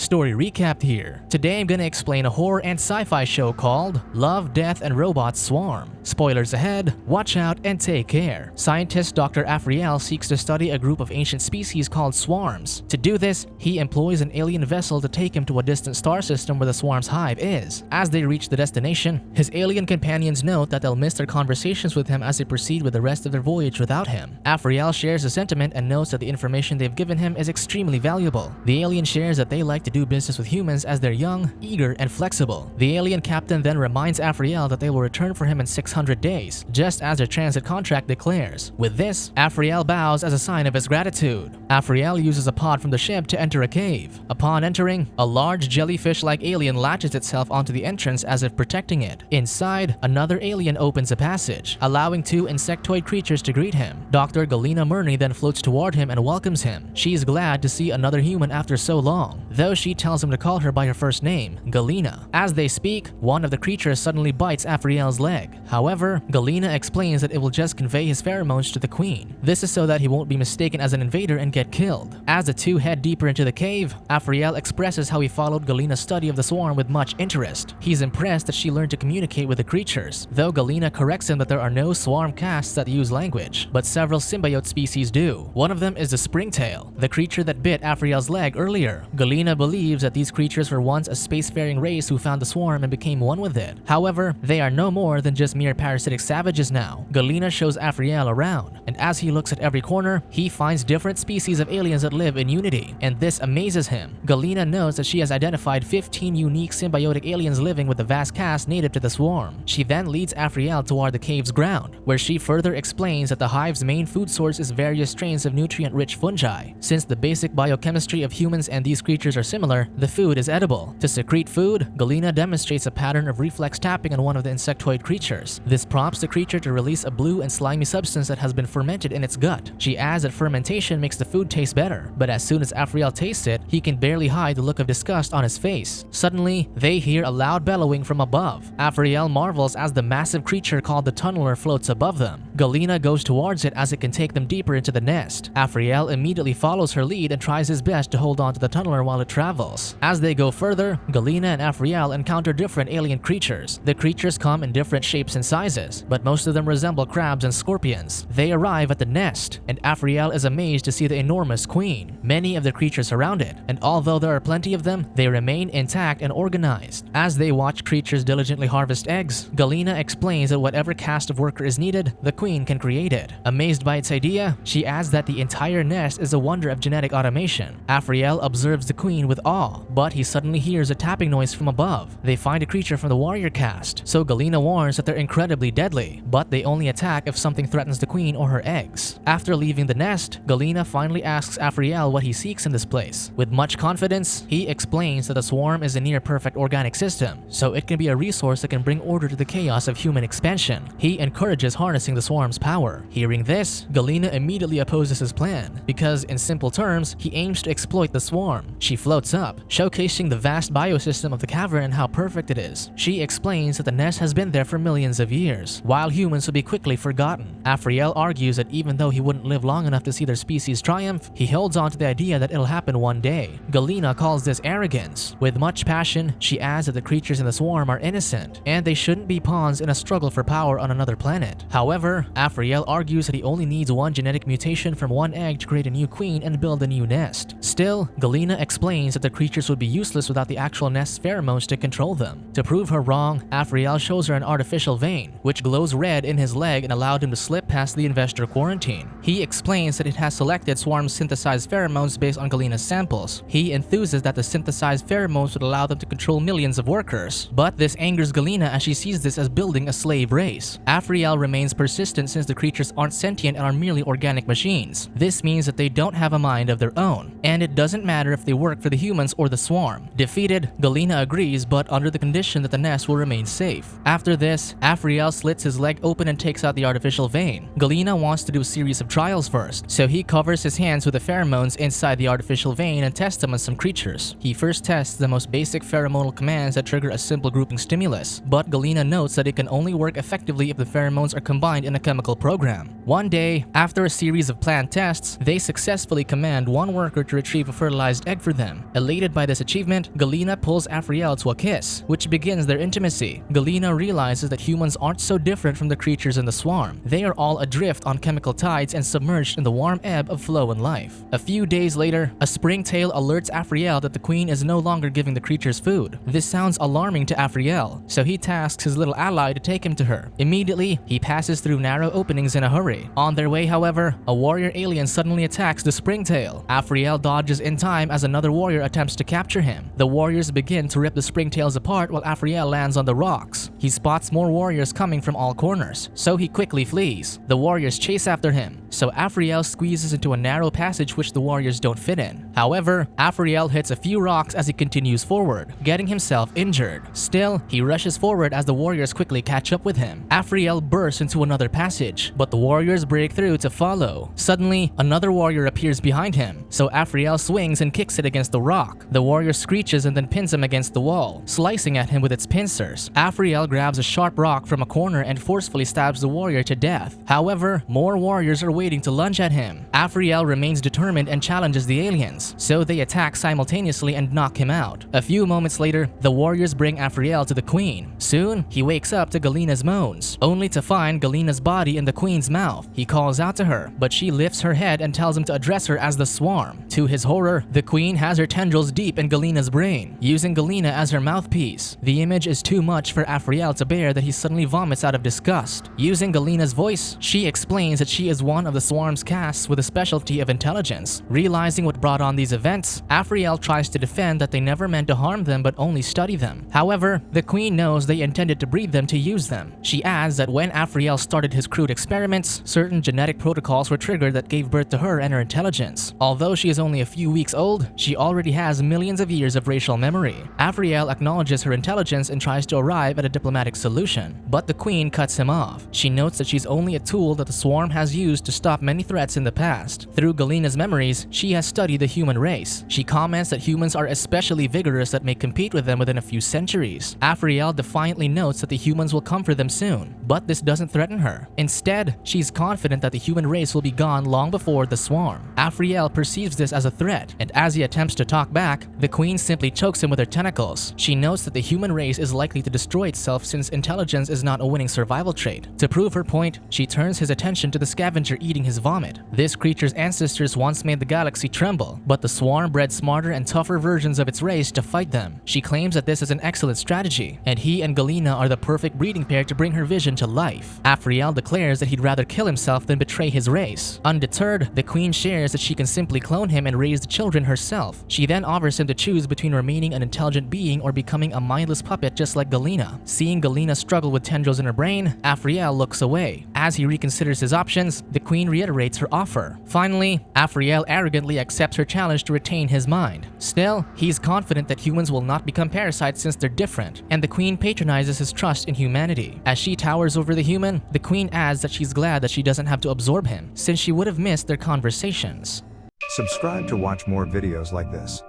story recapped here. Today I'm gonna explain a horror and sci-fi show called Love, Death, and Robots Swarm. Spoilers ahead, watch out and take care. Scientist Dr. Afriel seeks to study a group of ancient species called swarms. To do this, he employs an alien vessel to take him to a distant star system where the swarm's hive is. As they reach the destination, his alien companions note that they'll miss their conversations with him as they proceed with the rest of their voyage without him. Afriel shares the sentiment and notes that the information they've given him is extremely valuable. The alien shares that they like to do business with humans as they're young, eager, and flexible. The alien captain then reminds Afriel that they will return for him in 600 days, just as their transit contract declares. With this, Afriel bows as a sign of his gratitude. Afriel uses a pod from the ship to enter a cave. Upon entering, a large jellyfish-like alien latches itself onto the entrance as if protecting it. Inside, another alien opens a passage, allowing two insectoid creatures to greet him. Dr. Galina Mirny then floats toward him and welcomes him. She's glad to see another human after so long, though she tells him to call her by her first name, Galina. As they speak, one of the creatures suddenly bites Afriel's leg. However, Galina explains that it will just convey his pheromones to the queen. This is so that he won't be mistaken as an invader and get killed. As the two head deeper into the cave, Afriel expresses how he followed Galina's study of the swarm with much interest. He's impressed that she learned to communicate with the creatures, though Galina corrects him that there are no swarm castes that use language, but several symbiote species do. One of them is the springtail, the creature that bit Afriel's leg earlier. Galina believes that these creatures were once a spacefaring race who found the swarm and became one with it. However, they are no more than just mere parasitic savages now. Galina shows Afriel around, and as he looks at every corner, he finds different species of aliens that live in unity, and this amazes him. Galina knows that she has identified 15 unique symbiotic aliens living with the vast caste native to the swarm. She then leads Afriel toward the cave's ground, where she further explains that the hive's main food source is various strains of nutrient-rich fungi. Since the basic biochemistry of humans and these creatures are similar, the food is edible. To secrete food, Galina demonstrates a pattern of reflex tapping on one of the insectoid creatures. This prompts the creature to release a blue and slimy substance that has been fermented in its gut. She adds that fermentation makes the food taste better, but as soon as Afriel tastes it, he can barely hide the look of disgust on his face. Suddenly, they hear a loud bellowing from above. Afriel marvels as the massive creature called the Tunneler floats above them. Galina goes towards it as it can take them deeper into the nest. Afriel immediately follows her lead and tries his best to hold on to the Tunneler while it travels. As they go further, Galina and Afriel encounter different alien creatures. The creatures come in different shapes and sizes, but most of them resemble crabs and scorpions. They arrive at the nest, and Afriel is amazed to see the enormous queen. Many of the creatures surround it, and although there are plenty of them, they remain intact and organized. As they watch creatures diligently harvest eggs, Galina explains that whatever caste of worker is needed, the queen can create it. Amazed by its idea, she adds that the entire nest is a wonder of genetic automation. Afriel observes the queen with awe, but he suddenly hears a tapping noise from above. They find a creature from the warrior caste, so Galina warns that they're incredibly deadly, but they only attack if something threatens the queen or her eggs. After leaving the nest, Galina finally asks Afriel what he seeks in this place. With much confidence, he explains that the swarm is a near-perfect organic system, so it can be a resource that can bring order to the chaos of human expansion. He encourages harnessing the swarm's power. Hearing this, Galina immediately opposes his plan, because in simple terms, he aims to exploit the swarm. She floats up, showcasing the vast biosystem of the cavern and how perfect it is. She explains that the nest has been there for millions of years, while humans will be quickly forgotten. Afriel argues that even though he wouldn't live long enough to see their species triumph, he holds on to the idea that it'll happen one day. Galina calls this arrogance. With much passion, she adds that the creatures in the swarm are innocent, and they shouldn't be pawns in a struggle for power on another planet. However, Afriel argues that he only needs one genetic mutation from one egg to create a new queen and build a new nest. Still, Galina explains that the creatures would be useless without the actual nest's pheromones to control them. To prove her wrong, Afriel shows her an artificial vein, which glows red in his leg and allowed him to slip past the investor quarantine. He explains that it has selected swarm synthesized pheromones based on Galina's samples. He enthuses that the synthesized pheromones would allow them to control millions of workers, but this angers Galina as she sees this as building a slave race. Afriel remains persistent since the creatures aren't sentient and are merely organic machines. This means that they don't have a mind of their own, and it doesn't matter if they work for the humans or the swarm. Defeated, Galina agrees, but under the condition that the nest will remain safe. After this, Afriel slits his leg open and takes out the artificial vein. Galina wants to do a series of trials first, so he covers his hands with the pheromones inside the artificial vein and tests them on some creatures. He first tests the most basic pheromonal commands that trigger a simple grouping stimulus, but Galina notes that it can only work effectively if the pheromones are combined in a chemical program. One day, after a series of planned tests, they successfully command one worker to retrieve a fertilized egg for them. Elated by this achievement, Galina pulls Afriel to a kiss, which begins their intimacy. Galina realizes that humans aren't so different from the creatures in the swarm. They are all adrift on chemical tides and submerged in the warm ebb of flow and life. A few days later, a springtail alerts Afriel that the queen is no longer giving the creatures food. This sounds alarming to Afriel, so he tasks his little ally to take him to her. Immediately, he passes through narrow openings in a hurry. On their way, however, a warrior alien suddenly attacks the springtail. Afriel dodges in time as another warrior attempts to capture him. The warriors begin to rip the springtails apart while Afriel lands on the rocks. He spots more warriors coming from all corners, so he quickly flees. The warriors chase after him, so Afriel squeezes into a narrow passage which the warriors don't fit in. However, Afriel hits a few rocks as he continues forward, getting himself injured. Still, he rushes forward as the warriors quickly catch up with him. Afriel bursts into another passage, but the warriors break through to follow. Suddenly, another warrior appears behind him, so Afriel swings and kicks it against the rock. The warrior screeches and then pins him against the wall, slicing at him with its pincers. Afriel grabs a sharp rock from a corner and forcefully stabs the warrior to death. However, more warriors are waiting to lunge at him. Afriel remains determined and challenges the aliens, so they attack simultaneously and knock him out. A few moments later, the warriors bring Afriel to the queen. Soon, he wakes up to Galina's moans, only to find Galina's body in the queen's mouth. He calls out to her, but she lifts her head and tells him to address her as the swarm. To his horror, the queen has her tendrils deep in Galina's brain, using Galina as her mouthpiece. The image is too much for Afriel to bear that he suddenly vomits out of disgust. Using Galina's voice, she explains that she is one of the swarm's castes with a specialty of intelligence. Realizing what brought on these events, Afriel tries to defend that they never meant to harm them but only study them. However, the queen knows they intended to breed them to use them. She adds that when Afriel started his crude experiments, certain genetic protocols were triggered that gave birth to her and her intelligence. Although she is only a few weeks old, she already has millions of years of racial memory. Afriel acknowledges her intelligence and tries to arrive at a diplomatic solution, but the queen cuts him off. She notes that she's only a tool that the swarm has used to stop many threats in the past. Through Galina's memories, she has studied the human race. She comments that humans are especially vigorous that may compete with them within a few centuries. Afriel defiantly notes that the humans will come for them soon, but this doesn't threaten her. Instead, she's confident that the human race will be gone long before the swarm. Afriel perceives this as a threat, and as he attempts to talk back, the queen simply chokes him with her tentacles. She notes that the human race is likely to destroy itself since intelligence is not a winning survival trait. To prove her point, she turns his attention to the scavenger eating his vomit. This creature's ancestors once made the galaxy tremble, but the swarm bred smarter and tougher versions of its race to fight them. She claims that this is an excellent strategy, and he and Galina are the perfect breeding pair to bring her vision to life. Afriel declares that he'd rather kill himself than betray his race. Undeterred, the queen shares that she can simply clone him and raise the children herself. She then offers him to choose between remaining an intelligent being or becoming a mindless puppet just like Galina. Seeing Galina struggle with tendrils in her brain, Afriel looks away. As he reconsiders his options, the queen reiterates her offer. Finally, Afriel arrogantly accepts her challenge to retain his mind. Still, he's confident that humans will not become parasites since they're different, and the queen patronizes his trust in humanity. As she towers over the human, the queen adds that she's glad that she doesn't have to absorb him, since she would have missed their conversations. Subscribe to watch more videos like this.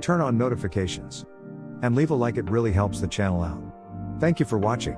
Turn on notifications. And leave a like, it really helps the channel out. Thank you for watching.